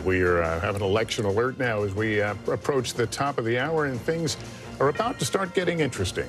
right, we have an election alert now as we approach the top of the hour, and things are about to start getting interesting.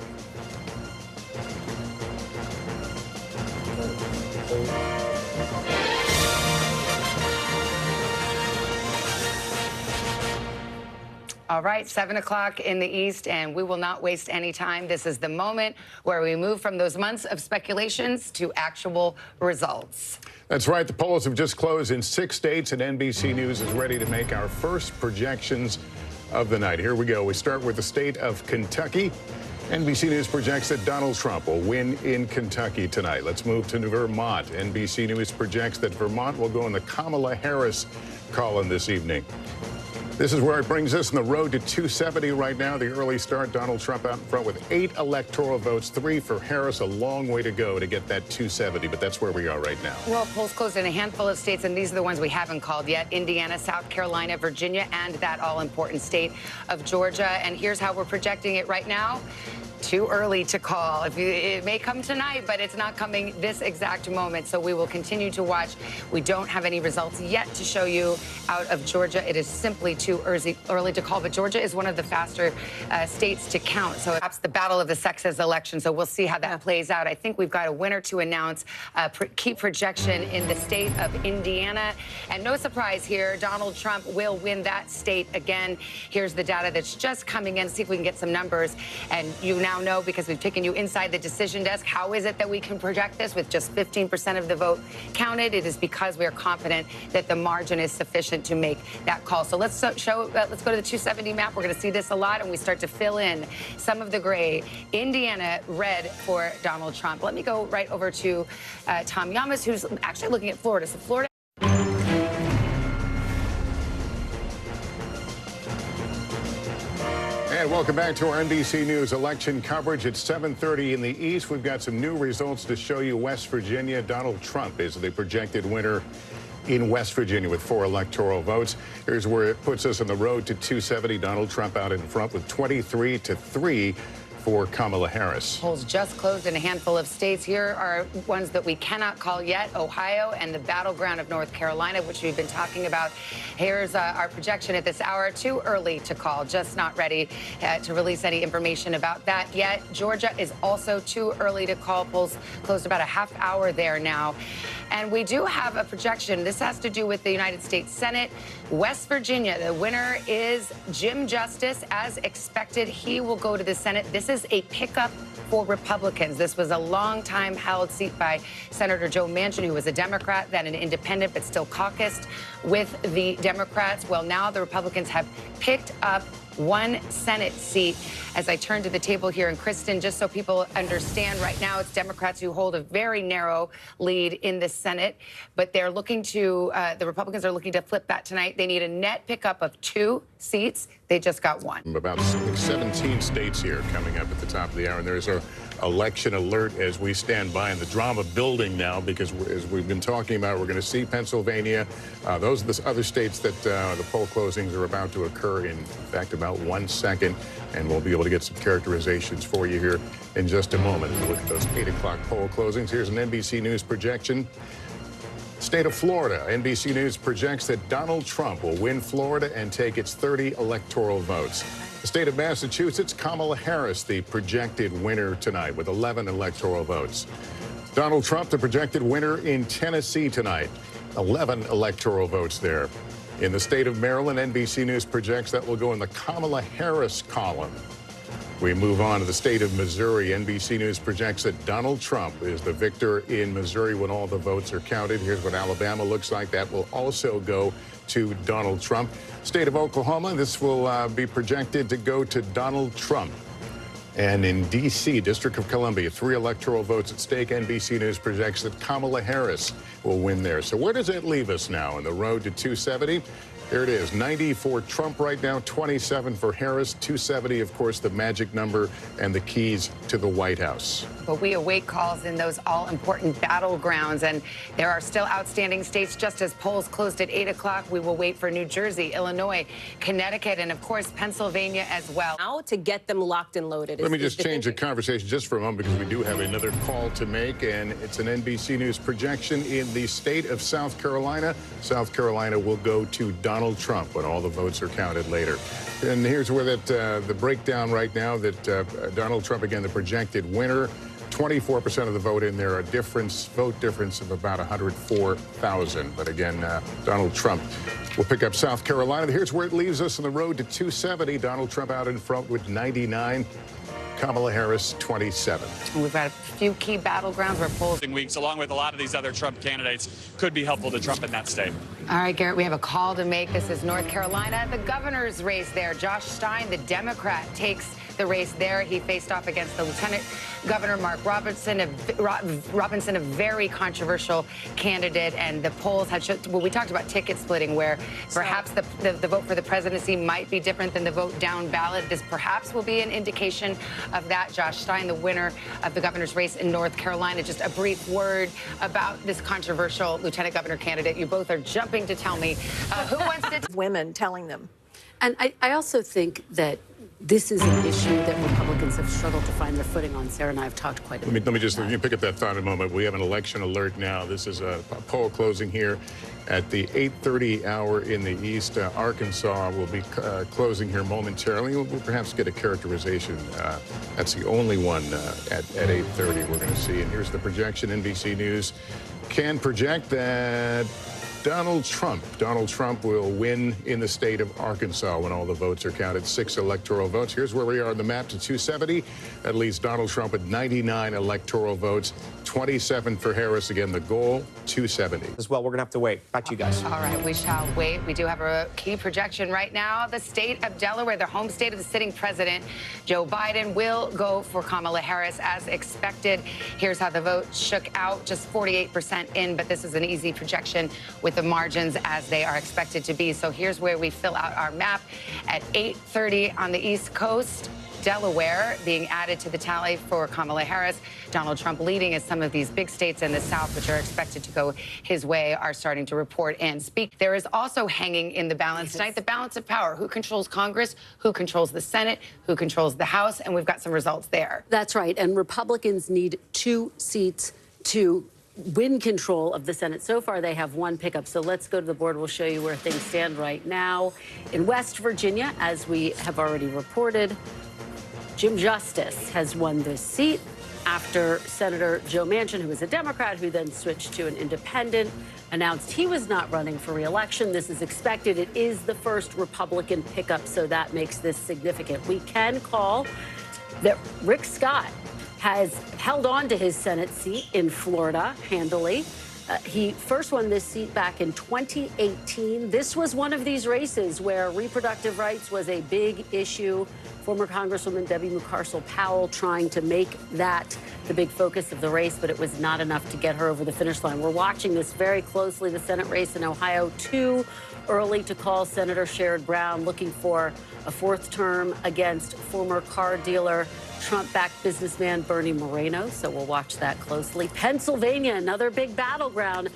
All right, 7 o'clock in the East, and we will not waste any time. This is the moment where we move from those months of speculations to actual results. That's right. The polls have just closed in 6 states, and NBC News is ready to make our first projections of the night. Here we go. We start with the state of Kentucky. NBC News projects that Donald Trump will win in Kentucky tonight. Let's move to Vermont. NBC News projects that Vermont will go in the Kamala Harris column this evening. This is where it brings us on the road to 270 right now. The early start, Donald Trump out in front with 8 electoral votes, 3 for Harris. A long way to go to get that 270, but that's where we are right now. Well, polls closed in a handful of states, and these are the ones we haven't called yet: Indiana, South Carolina, Virginia, and that all-important state of Georgia. And here's how we're projecting it right now. Too early to call. It may come tonight, but it's not coming this exact moment. So we will continue to watch. We don't have any results yet to show you out of Georgia. It is simply too early to call. But Georgia is one of the faster states to count. So perhaps the battle of the sexes election. So we'll see how that plays out. I think we've got a winner to announce. Key projection in the state of Indiana. And no surprise here, Donald Trump will win that state again. Here's the data that's just coming in. See if we can get some numbers. And you now know, because we've taken you inside the decision desk, how is it that we can project this with just 15% of the vote counted? It is because we are confident that the margin is sufficient to make that call. So let's go to the 270 map. We're going to see this a lot, and we start to fill in some of the gray. Indiana, red for Donald Trump. Let me go right over to Tom Yamas, who's actually looking at Florida. So Florida. And welcome back to our NBC News election coverage. It's 7:30 in the East. We've got some new results to show you. West Virginia, Donald Trump is the projected winner in West Virginia with 4 electoral votes. Here's where it puts us on the road to 270. Donald Trump out in front with 23-3 for Kamala Harris. Polls just closed in a handful of states. Here are ones that we cannot call yet: Ohio and the battleground of North Carolina, which we've been talking about. Here's our projection at this hour. Too early to call, just not ready to release any information about that yet. Georgia is also too early to call. Polls closed about a half hour there now. And we do have a projection. This has to do with the United States Senate. West Virginia, the winner is Jim Justice. As expected, he will go to the Senate. This is a pickup for Republicans. This was a long-time held seat by Senator Joe Manchin, who was a Democrat, then an independent, but still caucused with the Democrats. Well, now the Republicans have picked up 1 Senate seat. As I turn to the table here, and Kristen, just so people understand, right now it's Democrats who hold a very narrow lead in the Senate, but they're looking to, the Republicans are looking to flip that tonight. They need a net pickup of 2 seats. They just got 1. About 17 states here coming up at the top of the hour, and there's our election alert as we stand by, and the drama building now, because as we've been talking about, we're going to see Pennsylvania. Those are the other states that the poll closings are about to occur in fact about 1 second, and we'll be able to get some characterizations for you here in just a moment. We'll look at those 8 o'clock poll closings. Here's an NBC News projection. State of Florida, NBC News projects that Donald Trump will win Florida and take its 30 electoral votes. The state of Massachusetts, Kamala Harris, the projected winner tonight with 11 electoral votes. Donald Trump, the projected winner in Tennessee tonight, 11 electoral votes there. In the state of Maryland, NBC News projects that will go in the Kamala Harris column. We move on to the state of Missouri. NBC News projects that Donald Trump is the victor in Missouri when all the votes are counted. Here's what Alabama looks like. That will also go to Donald Trump. State of Oklahoma, this will be projected to go to Donald Trump. And in D.C., District of Columbia, 3 electoral votes at stake. NBC News projects that Kamala Harris will win there. So where does it leave us now on the road to 270? There it is, 90 for Trump right now, 27 for Harris, 270, of course, the magic number and the keys to the White House. But we await calls in those all-important battlegrounds, and there are still outstanding states. Just as polls closed at 8 o'clock, we will wait for New Jersey, Illinois, Connecticut, and, of course, Pennsylvania as well. Now to get them locked and loaded. Let me just change the conversation just for a moment, because we do have another call to make, and it's an NBC News projection in the state of South Carolina. South Carolina will go to Donald Donald Trump when all the votes are counted later. And here's where the breakdown right now that Donald Trump, again, the projected winner. 24% of the vote in there, a vote difference of about 104,000. But again, Donald Trump will pick up South Carolina. Here's where it leaves us on the road to 270. Donald Trump out in front with 99. Kamala Harris, 27. We've got a few key battlegrounds where polls weeks, along with a lot of these other Trump candidates, could be helpful to Trump in that state. All right, Garrett, we have a call to make. This is North Carolina, the governor's race there. Josh Stein, the Democrat, takes the race there. He faced off against the Lieutenant Governor Mark Robinson, a very controversial candidate. And the polls had well, we talked about ticket splitting, where perhaps the vote for the presidency might be different than the vote down ballot. This perhaps will be an indication of that. Josh Stein, the winner of the governor's race in North Carolina. Just a brief word about this controversial lieutenant governor candidate. You both are jumping to tell me who wants to. Women telling them. And I also think that this is an issue that Republicans have struggled to find their footing on. Sarah and I have talked quite a bit. Let me just pick up that thought in a moment. We have an election alert now. This is a poll closing here at the 8:30 hour in the East. Arkansas will be closing here momentarily. We'll perhaps get a characterization. That's the only one at 8:30 we're going to see. And here's the projection. NBC News can project that Donald Trump will win in the state of Arkansas when all the votes are counted. 6 electoral votes. Here's where we are on the map to 270. That leaves Donald Trump with 99 electoral votes, 27 for Harris. Again, the goal, 270. As well, we're going to have to wait. Back to you guys. All right, we shall wait. We do have a key projection right now. The state of Delaware, the home state of the sitting president, Joe Biden, will go for Kamala Harris as expected. Here's how the vote shook out. Just 48% in, but this is an easy projection with the margins as they are expected to be. So here's where we fill out our map at 8:30 on the East Coast. Delaware being added to the tally for Kamala Harris. Donald Trump leading as some of these big states in the South, which are expected to go his way, are starting to report and speak. There is also hanging in the balance tonight the balance of power. Who controls Congress? Who controls the Senate? Who controls the House? And we've got some results there. That's right. And Republicans need 2 seats to win control of the Senate. So far, they have 1 pickup. So let's go to the board. We'll show you where things stand right now. In West Virginia, as we have already reported, Jim Justice has won this seat after Senator Joe Manchin, who was a Democrat, who then switched to an independent, announced he was not running for re-election. This is expected. It is the first Republican pickup, so that makes this significant. We can call that Rick Scott has held on to his Senate seat in Florida handily. He first won this seat back in 2018. This was one of these races where reproductive rights was a big issue. Former Congresswoman Debbie Mucarsel-Powell trying to make that the big focus of the race, but it was not enough to get her over the finish line. We're watching this very closely. The Senate race in Ohio, too early to call. Senator Sherrod Brown looking for a 4th term against former car dealer, Trump-backed businessman Bernie Moreno, so we'll watch that closely. Pennsylvania, another big battleground.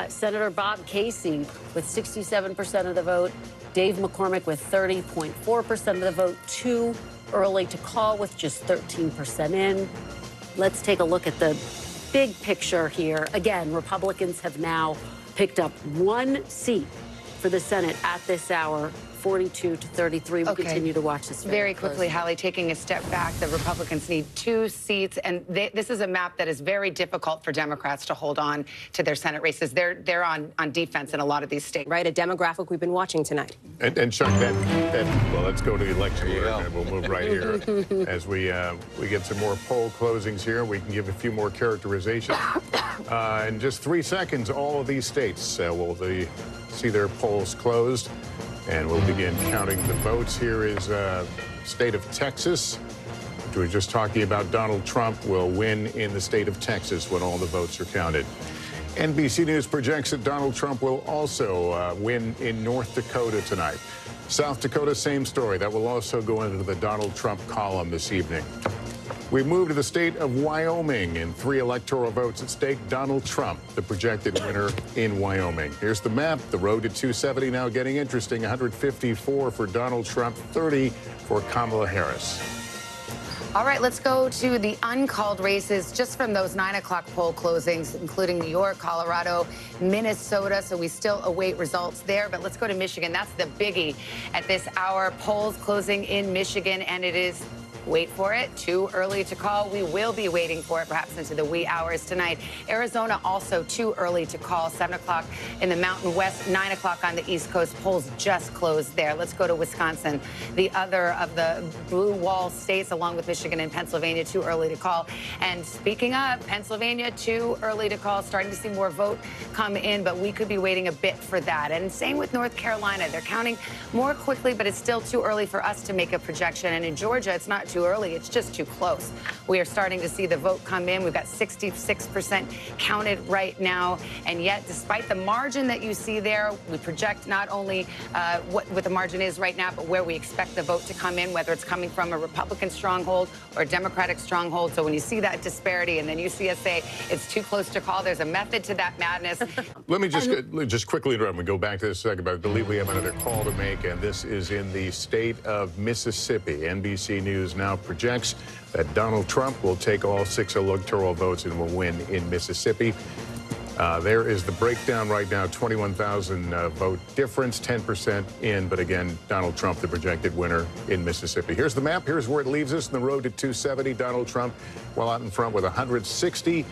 Senator Bob Casey with 67% of the vote. Dave McCormick with 30.4% of the vote. Too early to call with just 13% in. Let's take a look at the big picture here. Again, Republicans have now picked up 1 seat for the Senate at this hour. 42 to 33. We'll continue to watch this very quickly. Hallie, taking a step back, the Republicans need 2 seats, and this is a map that is very difficult for Democrats to hold on to their Senate races. They're on defense in a lot of these states. Right, a demographic we've been watching tonight. And Chuck, well, let's go to the election alert, and we'll move right here as we get some more poll closings here. We can give a few more characterizations. In just 3 seconds, all of these states will see their polls closed. And we'll begin counting the votes. Here is state of Texas, which we were just talking about. Donald Trump will win in the state of Texas when all the votes are counted. NBC News projects that Donald Trump will also win in North Dakota tonight. South Dakota, same story. That will also go into the Donald Trump column this evening. We move to the state of Wyoming. In 3 electoral votes at stake, Donald Trump, the projected winner in Wyoming. Here's the map. The road to 270 now getting interesting. 154 for Donald Trump, 30 for Kamala Harris. All right, let's go to the uncalled races just from those 9 o'clock poll closings, including New York, Colorado, Minnesota. So we still await results there. But let's go to Michigan. That's the biggie at this hour. Polls closing in Michigan, and it is, wait for it, too early to call. We will be waiting for it perhaps into the wee hours tonight. Arizona also too early to call. 7 o'clock in the Mountain West, 9 o'clock on the East Coast. Polls just closed there. Let's go to Wisconsin, the other of the blue wall states, along with Michigan and Pennsylvania, too early to call. And speaking of Pennsylvania, too early to call. Starting to see more vote come in, but we could be waiting a bit for that. And same with North Carolina. They're counting more quickly, but it's still too early for us to make a projection. And in Georgia, it's not too early. It's just too close. We are starting to see the vote come in. We've got 66% counted right now. And yet, despite the margin that you see there, we project not only what the margin is right now, but where we expect the vote to come in, whether it's coming from a Republican stronghold or a Democratic stronghold. So when you see that disparity and then you see us say it's too close to call, there's a method to that madness. Let me just quickly interrupt and go back to this second, but I believe we have another call to make, and this is in the state of Mississippi. NBC News now projects that Donald Trump will take all 6 electoral votes and will win in Mississippi. There is the breakdown right now, 21,000 vote difference, 10% in, but again, Donald Trump, the projected winner in Mississippi. Here's the map. Here's where it leaves us in the road to 270. Donald Trump well out in front with 160.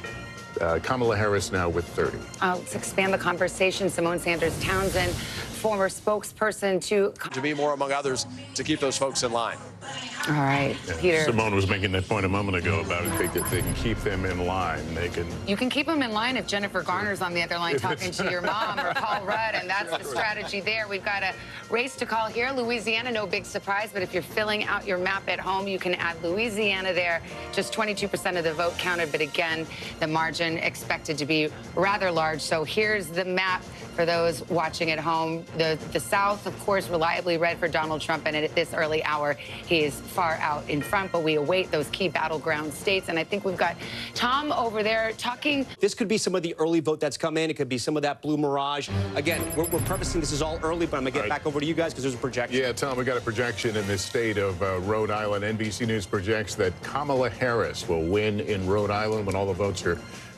Kamala Harris now with 30. Let's expand the conversation. Simone Sanders Townsend, former spokesperson to be more, among others, to keep those folks in line. All right, Peter. Simone was making that point a moment ago about it. They can keep them in line. You can keep them in line if Jennifer Garner's on the other line talking to your mom or Paul Rudd, and that's the strategy there. We've got a race to call here. Louisiana, no big surprise, but if you're filling out your map at home, you can add Louisiana there. Just 22% of the vote counted, but again, the margin expected to be rather large. So here's the map for those watching at home. The South, of course, reliably red for Donald Trump, and at this early hour, he is far out in front, but we await those key battleground states. And I think we've got Tom over there talking. This could be some of the early vote that's come in. It could be some of that blue mirage. Again, we're prefacing this is all early, but I'm going to get back over to you guys because there's a projection. Yeah, Tom, we got a projection in the state of Rhode Island. NBC News projects that Kamala Harris will win in Rhode Island when all the votes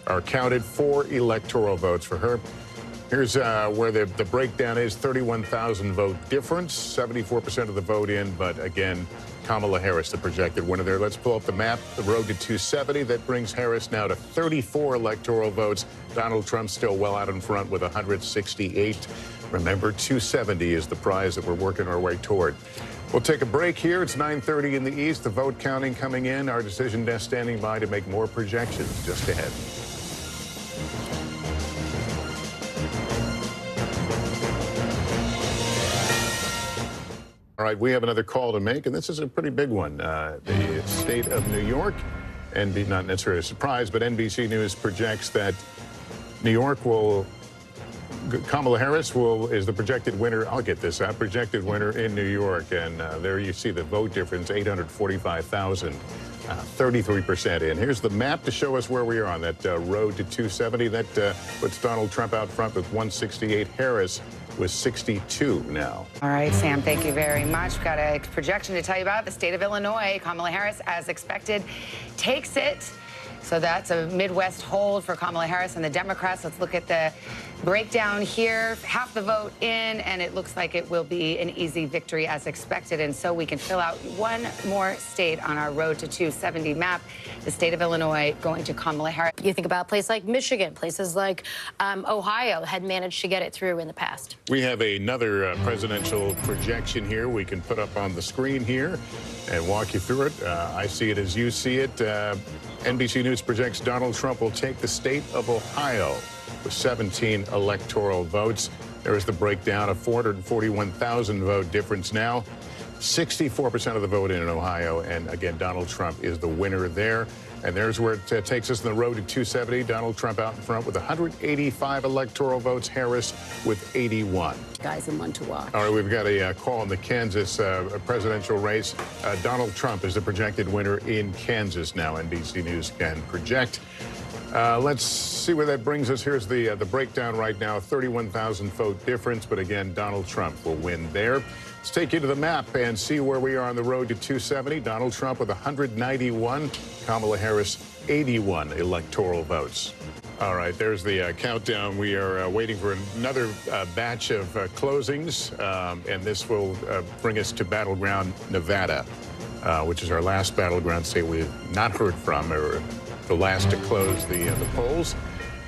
are counted. 4 electoral votes for her. Here's where the breakdown is. 31,000 vote difference, 74% of the vote in, but again, Kamala Harris, the projected winner there. Let's pull up the map, the road to 270. That brings Harris now to 34 electoral votes. Donald Trump still well out in front with 168. Remember, 270 is the prize that we're working our way toward. We'll take a break here. It's 9:30 in the East. The vote counting coming in. Our decision desk standing by to make more projections just ahead. All right, we have another call to make, and this is a pretty big one. The state of New York, and not necessarily a surprise, but NBC News projects that New York will, Kamala Harris is the projected winner. I'll get this out, projected winner in New York. And there you see the vote difference, 845,000, 33% in. Here's the map to show us where we are on that road to 270. That puts Donald Trump out front with 168. Harris with 62 now. All right, Sam, thank you very much. We've got a projection to tell you about. The state of Illinois, Kamala Harris, as expected, takes it. So that's a Midwest hold for Kamala Harris and the Democrats. Let's look at the breakdown here. Half the vote in, and it looks like it will be an easy victory as expected. And so we can fill out one more state on our road to 270 map. The state of Illinois going to Kamala Harris. You think about a place like Michigan, places like Ohio had managed to get it through in the past. We have another presidential projection here we can put up on the screen here and walk you through it. I see it as you see it. NBC News projects Donald Trump will take the state of Ohio with 17 electoral votes. There is the breakdown of 441,000 vote difference now. 64% of the vote in Ohio. And again, Donald Trump is the winner there. And there's where it takes us on the road to 270. Donald Trump out in front with 185 electoral votes. Harris with 81. Guys, and one to watch. All right, we've got a call in the Kansas presidential race. Donald Trump is the projected winner in Kansas now. NBC News can project. Let's see where that brings us. Here's the breakdown right now. 31,000 vote difference, but again, Donald Trump will win there. Let's take you to the map and see where we are on the road to 270. Donald Trump with 191, Kamala Harris 81 electoral votes. All right, there's the countdown. We are waiting for another batch of closings, and this will bring us to Battleground, Nevada, which is our last battleground state we've not heard from, or the last to close the polls.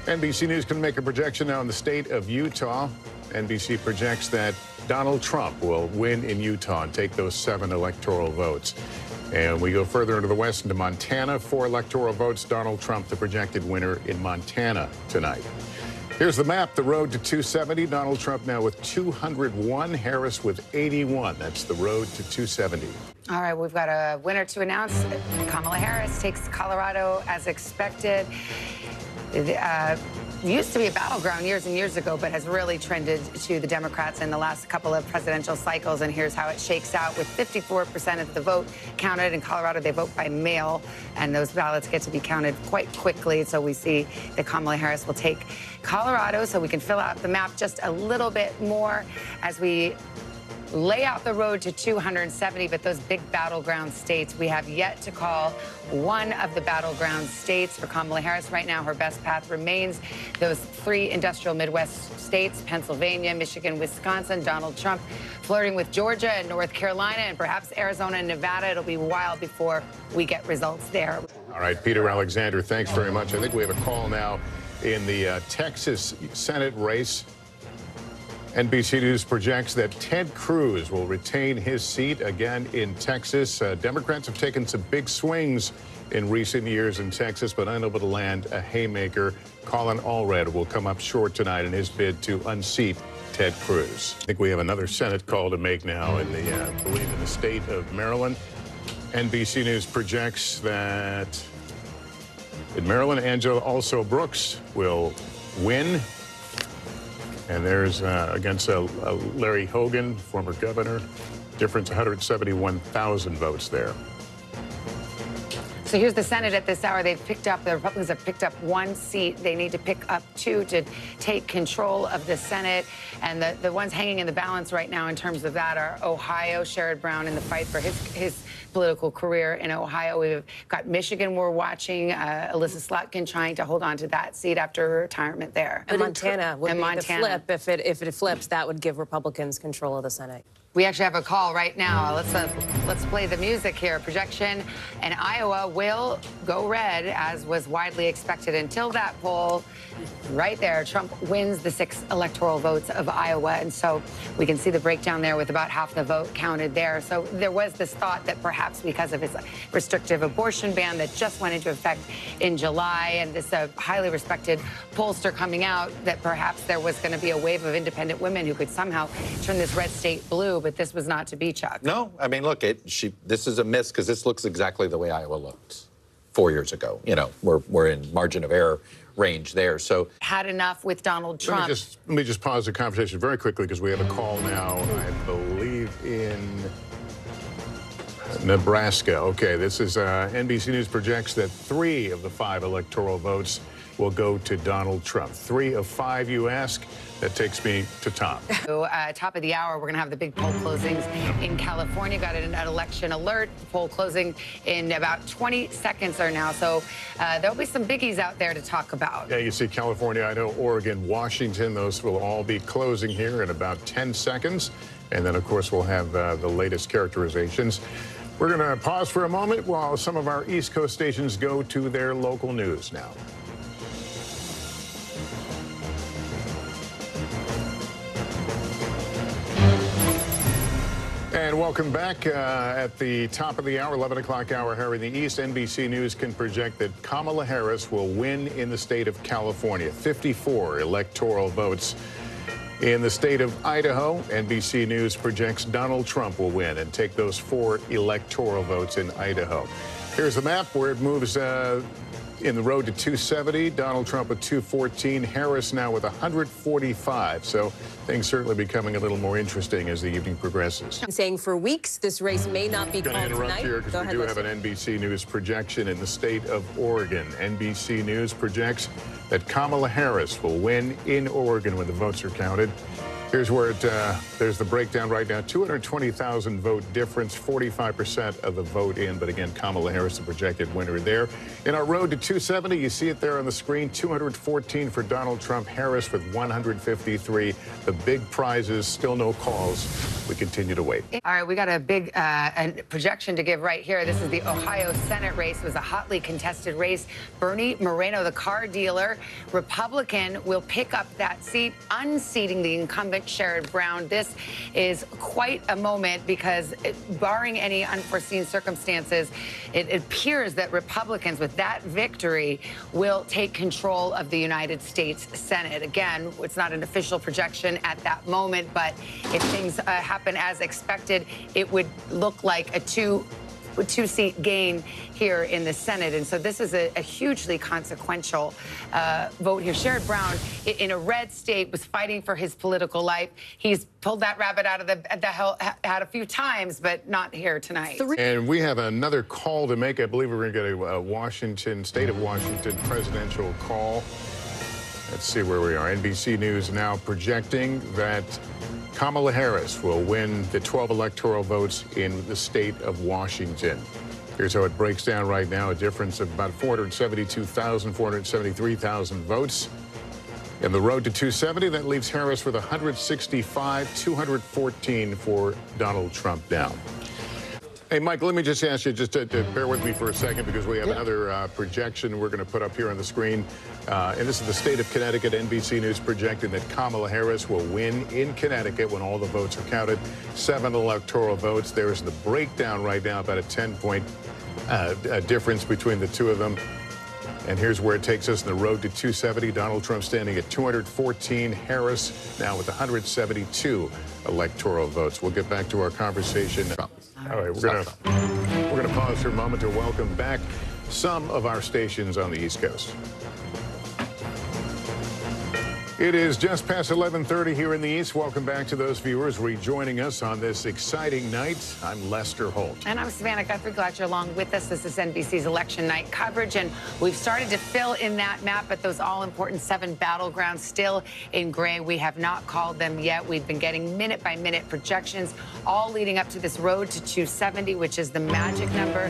NBC News can make a projection now in the state of Utah. NBC projects that Donald Trump will win in Utah and take those 7 electoral votes. And we go further into the west, into Montana. 4 electoral votes. Donald Trump, the projected winner in Montana tonight. Here's the map. The road to 270. Donald Trump now with 201. Harris with 81. That's the road to 270. All right, we've got a winner to announce. Kamala Harris takes Colorado as expected. Used to be a battleground years and years ago, but has really trended to the Democrats in the last couple of presidential cycles. And here's how it shakes out. With 54% of the vote counted in Colorado, they vote by mail, and those ballots get to be counted quite quickly. So we see that Kamala Harris will take Colorado. So we can fill out the map just a little bit more as we lay out the road to 270, but those big battleground states, we have yet to call one of the battleground states for Kamala Harris. Right now, her best path remains those 3 industrial Midwest states, Pennsylvania, Michigan, Wisconsin. Donald Trump flirting with Georgia and North Carolina and perhaps Arizona and Nevada. It'll be a while before we get results there. All right, Peter Alexander, thanks very much. I think we have a call now in the Texas Senate race. NBC News projects that Ted Cruz will retain his seat again in Texas. Democrats have taken some big swings in recent years in Texas, but unable to land a haymaker. Colin Allred will come up short tonight in his bid to unseat Ted Cruz. I think we have another Senate call to make now in the, I believe, in the state of Maryland. NBC News projects that in Maryland, Angela Also Brooks will win. And there's against Larry Hogan, former governor, difference 171,000 votes there. So here's the Senate at this hour. The Republicans have picked up 1 seat. They need to pick up 2 to take control of the Senate. And the ones hanging in the balance right now in terms of that are Ohio, Sherrod Brown in the fight for his political career in Ohio. We've got Michigan we're watching, Alyssa Slotkin trying to hold on to that seat after her retirement there. And Montana would be the flip. If it flips, that would give Republicans control of the Senate. We actually have a call right now. Let's play the music here. Projection in Iowa will go red, as was widely expected until that poll. Right there, Trump wins the 6 electoral votes of Iowa. And so we can see the breakdown there with about half the vote counted there. So there was this thought that perhaps because of his restrictive abortion ban that just went into effect in July, and this highly respected pollster coming out, that perhaps there was going to be a wave of independent women who could somehow turn this red state blue. But this was not to be, Chuck. No, I mean, look, this is a miss because this looks exactly the way Iowa looked 4 years ago. You know, we're in margin of error range there. So had enough with Donald Trump. Let me just pause the conversation very quickly because we have a call now, I believe, in Nebraska. Okay, this is NBC News projects that 3 of the 5 electoral votes will go to Donald Trump. 3 of 5, you ask? That takes me to Tom. So, top of the hour, we're going to have the big poll closings in California. Got an election alert. Poll closing in about 20 seconds or now. So there'll be some biggies out there to talk about. Yeah, you see California, Idaho, Oregon, Washington. Those will all be closing here in about 10 seconds. And then, of course, we'll have the latest characterizations. We're going to pause for a moment while some of our East Coast stations go to their local news now. And welcome back. At the top of the hour, 11 o'clock hour here in the East, NBC News can project that Kamala Harris will win in the state of California. 54 electoral votes. In the state of Idaho, NBC News projects Donald Trump will win and take those 4 electoral votes in Idaho. Here's the map where it moves in the road to 270. Donald Trump with 214. Harris now with 145. So things certainly becoming a little more interesting as the evening progresses. Saying for weeks this race may not be called tonight. Going to interrupt here because we do have an NBC News projection in the state of Oregon. NBC News projects that Kamala Harris will win in Oregon when the votes are counted. Here's where there's the breakdown right now. 220,000 vote difference, 45% of the vote in. But again, Kamala Harris, the projected winner there. In our road to 270, you see it there on the screen, 214 for Donald Trump, Harris with 153. The big prizes, still no calls. We continue to wait. All right, we got a big projection to give right here. This is the Ohio Senate race. It was a hotly contested race. Bernie Moreno, the car dealer, Republican, will pick up that seat, unseating the incumbent Sherrod Brown. This is quite a moment because, barring any unforeseen circumstances, it appears that Republicans, with that victory, will take control of the United States Senate. Again, it's not an official projection at that moment, but if things happen as expected, it would look like a two-seat gain here in the Senate. And so this is a hugely consequential vote here. Sherrod Brown, in a red state, was fighting for his political life. He's pulled that rabbit out of the hat a few times, but not here tonight. And we have another call to make. I believe we're going to get a state of Washington presidential call. Let's see where we are. NBC News now projecting that Kamala Harris will win the 12 electoral votes in the state of Washington. Here's how it breaks down right now, a difference of about 472,000, 473,000 votes. In the road to 270, that leaves Harris with 165, 214 for Donald Trump down. Hey, Mike, let me just ask you just to bear with me for a second because we have another projection we're going to put up here on the screen. And this is the state of Connecticut. NBC News projecting that Kamala Harris will win in Connecticut when all the votes are counted. 7 electoral votes. There's the breakdown right now, about a 10-point difference between the two of them. And here's where it takes us in the road to 270. Donald Trump standing at 214. Harris now with 172 electoral votes. We'll get back to our conversation. All right, we're gonna pause for a moment to welcome back some of our stations on the East Coast. It is just past 11:30 here in the East. Welcome back to those viewers rejoining us on this exciting night. I'm Lester Holt. And I'm Savannah Guthrie. Glad you're along with us. This is NBC's election night coverage, and we've started to fill in that map, but those all-important 7 battlegrounds still in gray. We have not called them yet. We've been getting minute-by-minute projections, all leading up to this road to 270, which is the magic number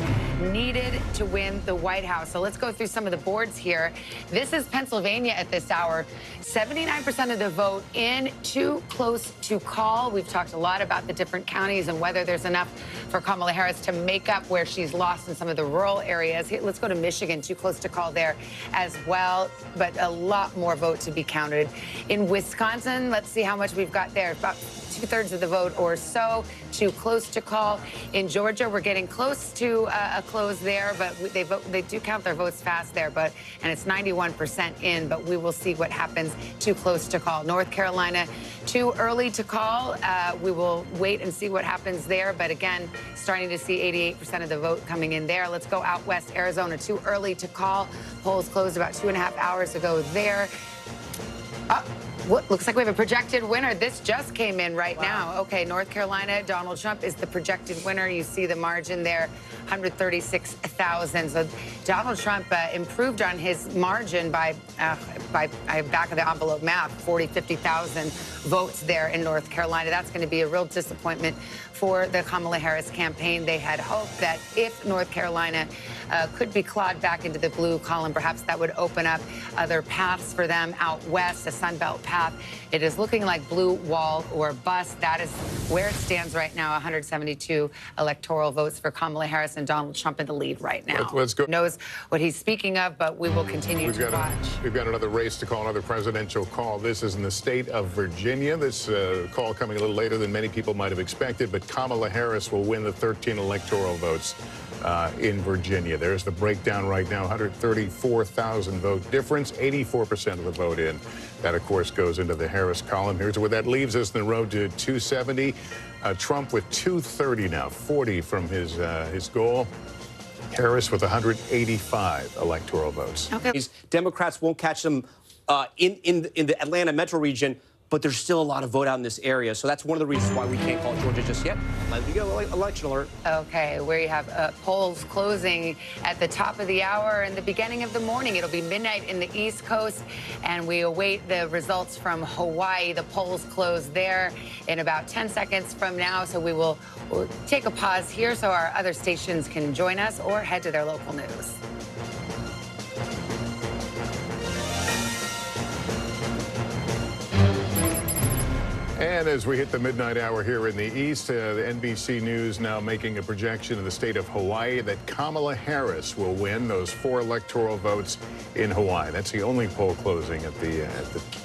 needed to win the White House. So let's go through some of the boards here. This is Pennsylvania at this hour. 79% of the vote in, too close to call. We've talked a lot about the different counties and whether there's enough for Kamala Harris to make up where she's lost in some of the rural areas. Here, let's go to Michigan, too close to call there as well, but a lot more vote to be counted. In Wisconsin, let's see how much we've got there. About 2/3 of the vote or so, too close to call. In Georgia, we're getting close to a close there, but they do count their votes fast there, and it's 91% in, but we will see what happens. Too close to call. North Carolina, too early to call. We will wait and see what happens there, but again, starting to see 88% of the vote coming in there. Let's go out west. Arizona, too early to call. Polls closed about 2.5 hours ago there. What looks like we have a projected winner. This just came in right now. Okay, North Carolina, Donald Trump is the projected winner. You see the margin there, 136,000. So Donald Trump improved on his margin by back of the envelope math, 50,000 votes there in North Carolina. That's going to be a real disappointment for the Kamala Harris campaign. They had hoped that if North Carolina could be clawed back into the blue column, perhaps that would open up other paths for them out west, a Sunbelt path. It is looking like blue wall or bust. That is where it stands right now, 172 electoral votes for Kamala Harris and Donald Trump in the lead right now. Let's go. Knows what he's speaking of, but we will continue to watch. We've got another race to call, another presidential call. This is in the state of Virginia. This call coming a little later than many people might have expected, but Kamala Harris will win the 13 electoral votes in Virginia. There's the breakdown right now, 134,000 vote difference, 84% of the vote in. That, of course, goes into the Harris column. Here's where that leaves us in the road to 270. Trump with 230 now, 40 from his goal. Harris with 185 electoral votes. Okay. These Democrats won't catch them in the Atlanta metro region, but there's still a lot of vote out in this area. So that's one of the reasons why we can't call Georgia just yet. Let me go, election alert. Okay, where you have polls closing at the top of the hour and the beginning of the morning. It'll be midnight in the East Coast, and we await the results from Hawaii. The polls close there in about 10 seconds from now, so we'll take a pause here so our other stations can join us or head to their local news. And as we hit the midnight hour here in the East, the NBC News now making a projection in the state of Hawaii that Kamala Harris will win those 4 electoral votes in Hawaii. That's the only poll closing at the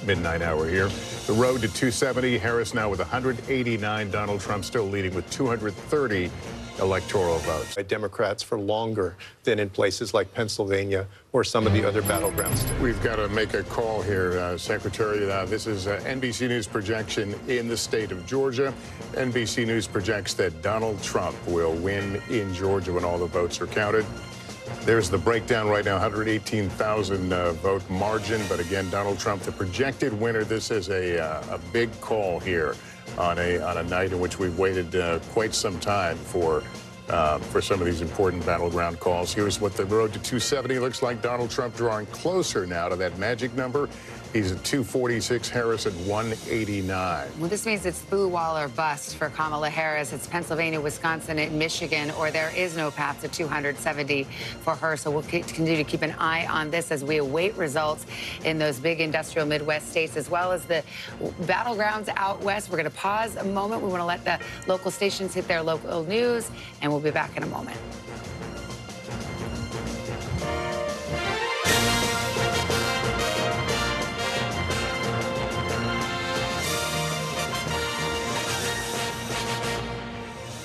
midnight hour here. The road to 270, Harris now with 189, Donald Trump still leading with 230 electoral votes. By Democrats for longer than in places like Pennsylvania or some of the other battleground states. We've got to make a call here, Secretary. This is NBC News projection in the state of Georgia. NBC News projects that Donald Trump will win in Georgia when all the votes are counted. There's the breakdown right now, 118,000 vote margin. But again, Donald Trump, the projected winner. This is a big call here on a night in which we've waited quite some time for some of these important battleground calls. Here's what the road to 270 looks like. Donald Trump drawing closer now to that magic number. He's at 246, Harris at 189. Well, this means it's blue wall or bust for Kamala Harris. It's Pennsylvania, Wisconsin, and Michigan, or there is no path to 270 for her. So we'll continue to keep an eye on this as we await results in those big industrial Midwest states, as well as the battlegrounds out west. We're going to pause a moment. We want to let the local stations hit their local news, and we'll be back in a moment.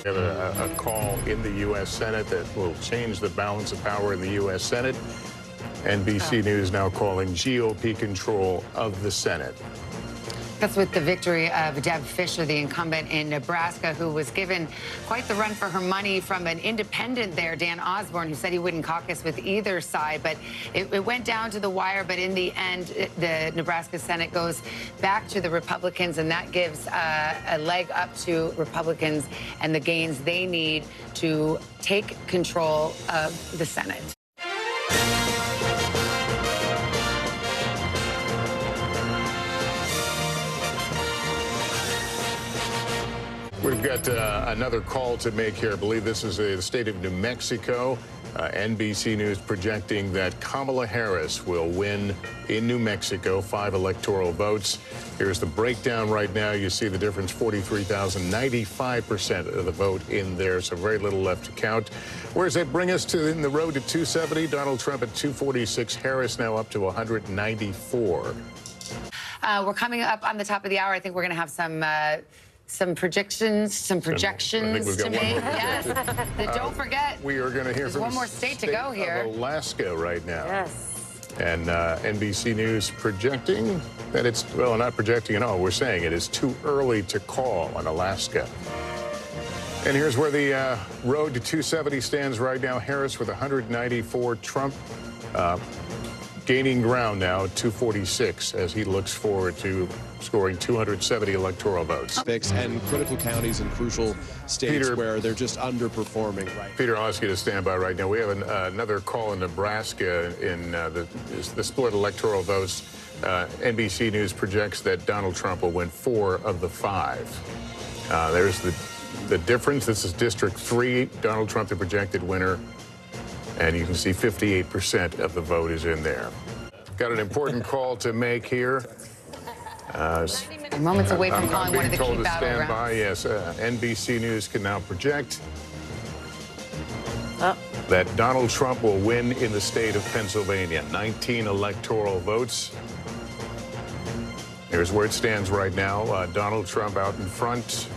We have a call in the U.S. Senate that will change the balance of power in the U.S. Senate. NBC News now calling GOP control of the Senate. That's with the victory of Deb Fischer, the incumbent in Nebraska, who was given quite the run for her money from an independent there, Dan Osborne, who said he wouldn't caucus with either side. But it went down to the wire. But in the end, the Nebraska Senate goes back to the Republicans, and that gives a leg up to Republicans and the gains they need to take control of the Senate. We've got another call to make here. I believe this is the state of New Mexico. NBC News projecting that Kamala Harris will win in New Mexico, 5 electoral votes. Here's the breakdown right now. You see the difference, 43,000, 95% of the vote in there, so very little left to count. Where does that bring us to in the road to 270? Donald Trump at 246, Harris now up to 194. We're coming up on the top of the hour. I think we're going to have some projections to make. Yes. Don't forget, we are going to hear there's from one more state to go here. Alaska right now. Yes. And NBC News projecting that it's, well, not projecting at all. We're saying it is too early to call on Alaska. And here's where the road to 270 stands right now. Harris with 194. Trump gaining ground now, 246, as he looks forward to scoring 270 electoral votes. And critical counties and crucial states Peter, where they're just underperforming. Peter, I'll ask you to stand by right now. We have another call in Nebraska in the split electoral votes. NBC News projects that Donald Trump will win 4 of the 5. There's the difference. This is District 3. Donald Trump, the projected winner. And you can see 58% of the vote is in there. Got an important call to make here. Moments away from calling one of the key battlegrounds. Stand by. battlegrounds. Yes, NBC News can now project that Donald Trump will win in the state of Pennsylvania. 19 electoral votes. Here's where it stands right now. Donald Trump out in front,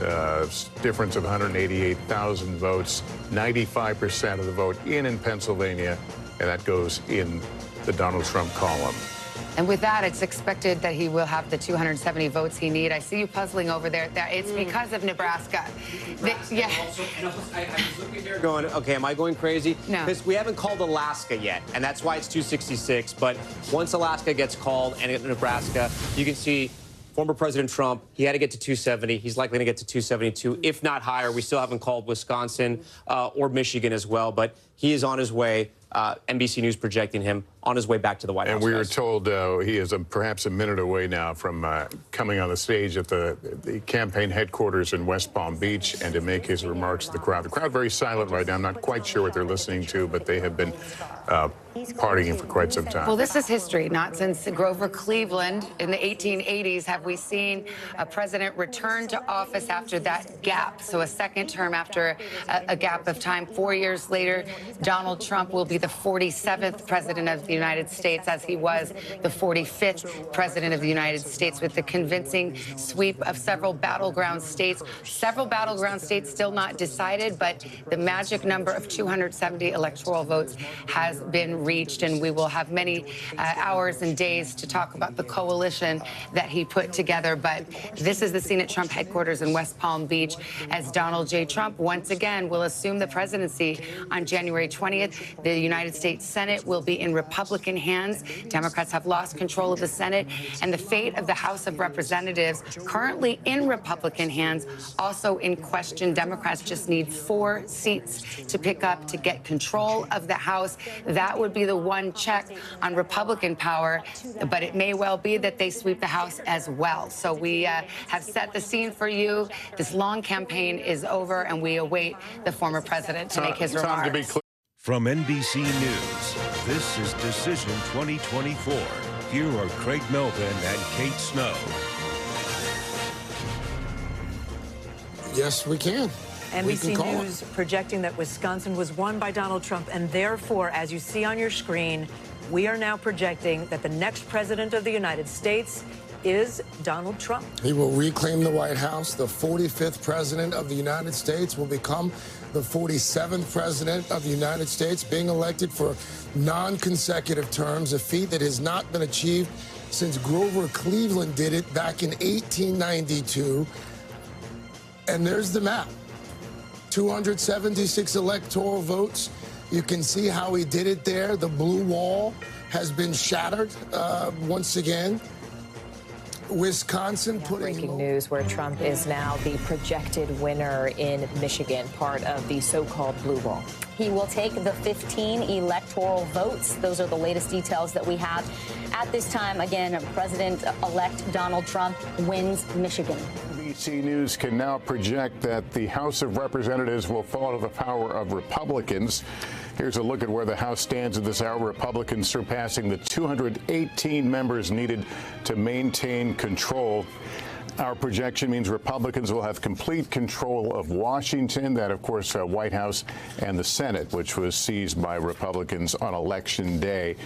difference of 188,000 votes, 95% of the vote in Pennsylvania, and that goes in the Donald Trump column. And with that, it's expected that he will have the 270 votes he needs. I see you puzzling over there. It's because of Nebraska. Yeah. I was looking there going, okay, am I going crazy? No. Because we haven't called Alaska yet, and that's why it's 266. But once Alaska gets called and Nebraska, you can see former President Trump, he had to get to 270. He's likely to get to 272, if not higher. We still haven't called Wisconsin or Michigan as well, but he is on his way. NBC News projecting him on his way back to the White House. And we were told he is perhaps a minute away now from coming on the stage at the campaign headquarters in West Palm Beach and to make his remarks to the crowd. The crowd very silent right now. I'm not quite sure what they're listening to, but they have been partying for quite some time. Well, this is history. Not since Grover Cleveland in the 1880s have we seen a president return to office after that gap. So a second term after a gap of time. 4 years later, Donald Trump will be the 47th president of the United States, as he was the 45th president of the United States, with the convincing sweep of several battleground states. Several battleground states still not decided, but the magic number of 270 electoral votes has been reached, and we will have many hours and days to talk about the coalition that he put together. But this is the scene at Trump headquarters in West Palm Beach as Donald J. Trump once again will assume the presidency on January 20th. The United States Senate will be in Republican hands. Democrats have lost control of the Senate, and the fate of the House of Representatives, currently in Republican hands, also in question. Democrats just need 4 seats to pick up to get control of the House. That would be the one check on Republican power, but it may well be that they sweep the House as well. So we have set the scene for you. This long campaign is over, and we await the former president to make his remarks. From NBC News, this is Decision 2024. Here are Craig Melvin and Kate Snow. Yes, we can. NBC News projecting that Wisconsin was won by Donald Trump, and therefore, as you see on your screen, we are now projecting that the next president of the United States is Donald Trump. He will reclaim the White House. The 45th president of the United States will become the 47th president of the United States, being elected for non-consecutive terms, a feat that has not been achieved since Grover Cleveland did it back in 1892. And there's the map. 276 electoral votes. You can see how he did it there. The blue wall has been shattered once again. Wisconsin putting... Breaking news where Trump is now the projected winner in Michigan, part of the so-called blue wall. He will take the 15 electoral votes. Those are the latest details that we have. At this time, again, President-elect Donald Trump wins Michigan. NBC News can now project that the House of Representatives will fall to the power of Republicans. Here's a look at where the House stands at this hour. Republicans surpassing the 218 members needed to maintain control. Our projection means Republicans will have complete control of Washington, that, of course, White House, and the Senate, which was seized by Republicans on Election Day.